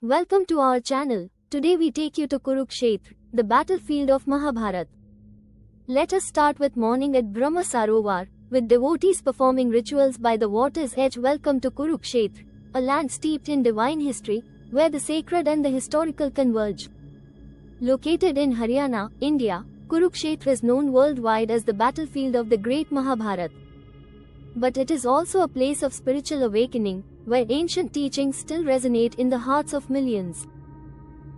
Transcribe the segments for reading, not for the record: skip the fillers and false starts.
Welcome to our channel. Today we take you to Kurukshetra, the battlefield of Mahabharata. Let us start with morning at Brahma Sarovar, with devotees performing rituals by the water's edge. Welcome to Kurukshetra, a land steeped in divine history, where the sacred and the historical converge. Located in Haryana, India, Kurukshetra is known worldwide as the battlefield of the great Mahabharata. But it is also a place of spiritual awakening, where ancient teachings still resonate in the hearts of millions.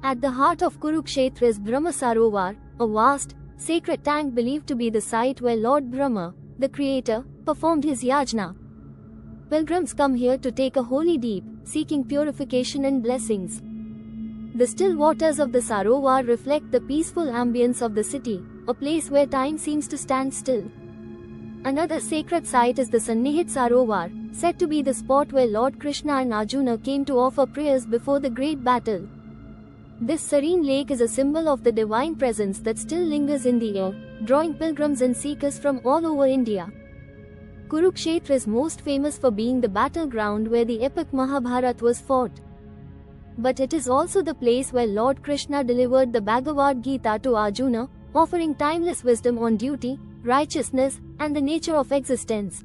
At the heart of Kurukshetra is Brahma Sarovar, a vast, sacred tank believed to be the site where Lord Brahma, the creator, performed his yajna. Pilgrims come here to take a holy deep, seeking purification and blessings. The still waters of the Sarovar reflect the peaceful ambience of the city, a place where time seems to stand still. Another sacred site is the Sannihit Sarovar, said to be the spot where Lord Krishna and Arjuna came to offer prayers before the great battle. This serene lake is a symbol of the divine presence that still lingers in the air, drawing pilgrims and seekers from all over India. Kurukshetra is most famous for being the battleground where the epic Mahabharata was fought. But it is also the place where Lord Krishna delivered the Bhagavad Gita to Arjuna, offering timeless wisdom on duty, righteousness, and the nature of existence.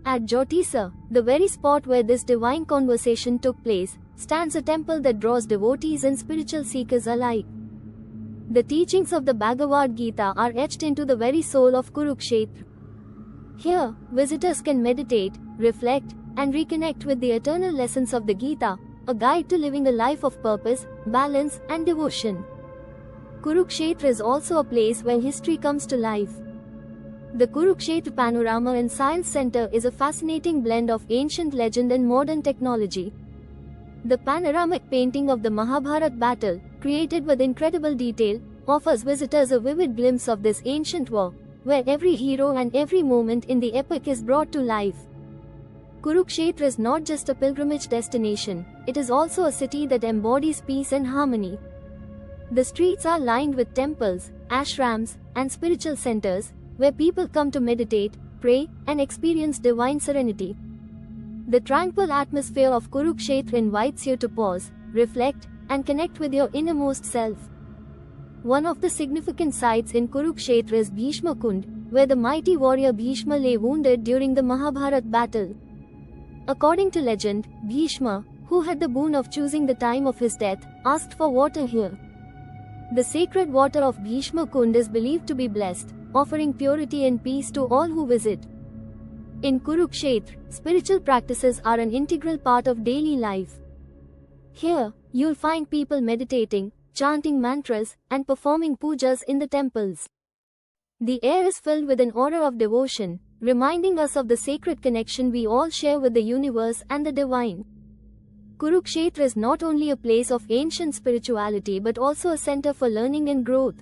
At Jyotisar, the very spot where this divine conversation took place, stands a temple that draws devotees and spiritual seekers alike. The teachings of the Bhagavad Gita are etched into the very soul of Kurukshetra. Here, visitors can meditate, reflect, and reconnect with the eternal lessons of the Gita, a guide to living a life of purpose, balance, and devotion. Kurukshetra is also a place where history comes to life. The Kurukshetra Panorama and Science Center is a fascinating blend of ancient legend and modern technology. The panoramic painting of the Mahabharata battle, created with incredible detail, offers visitors a vivid glimpse of this ancient war, where every hero and every moment in the epic is brought to life. Kurukshetra is not just a pilgrimage destination, it is also a city that embodies peace and harmony. The streets are lined with temples, ashrams, and spiritual centers, where people come to meditate, pray, and experience divine serenity. The tranquil atmosphere of Kurukshetra invites you to pause, reflect, and connect with your innermost self. One of the significant sites in Kurukshetra is Bhishma Kund, where the mighty warrior Bhishma lay wounded during the Mahabharata battle. According to legend, Bhishma, who had the boon of choosing the time of his death, asked for water here. The sacred water of Bhishma Kund is believed to be blessed, offering purity and peace to all who visit. In Kurukshetra, spiritual practices are an integral part of daily life. Here, you'll find people meditating, chanting mantras, and performing pujas in the temples. The air is filled with an aura of devotion, reminding us of the sacred connection we all share with the universe and the divine. Kurukshetra is not only a place of ancient spirituality but also a center for learning and growth.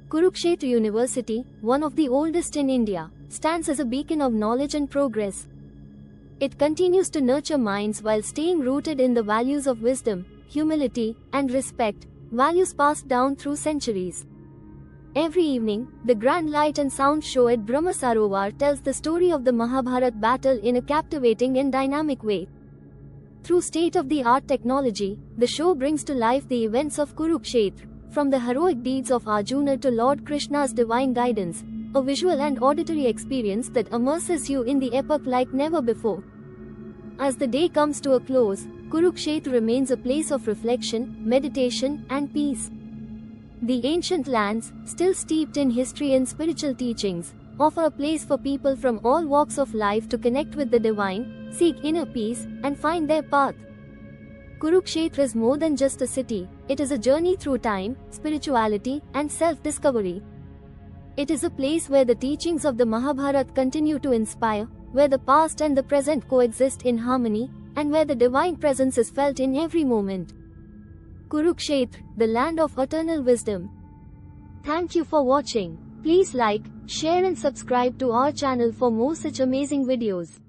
Kurukshetra University, one of the oldest in India, stands as a beacon of knowledge and progress. It continues to nurture minds while staying rooted in the values of wisdom, humility, and respect, values passed down through centuries. Every evening, the grand light and sound show at Brahma Sarovar tells the story of the Mahabharata battle in a captivating and dynamic way. Through state-of-the-art technology, the show brings to life the events of Kurukshetra, from the heroic deeds of Arjuna to Lord Krishna's divine guidance, a visual and auditory experience that immerses you in the epic like never before. As the day comes to a close, Kurukshetra remains a place of reflection, meditation, and peace. The ancient lands, still steeped in history and spiritual teachings, offer a place for people from all walks of life to connect with the divine, seek inner peace, and find their path. Kurukshetra is more than just a city, it is a journey through time, spirituality, and self-discovery. It is a place where the teachings of the Mahabharata continue to inspire, where the past and the present coexist in harmony, and where the divine presence is felt in every moment. Kurukshetra, the land of eternal wisdom. Thank you for watching. Please like, share and subscribe to our channel for more such amazing videos.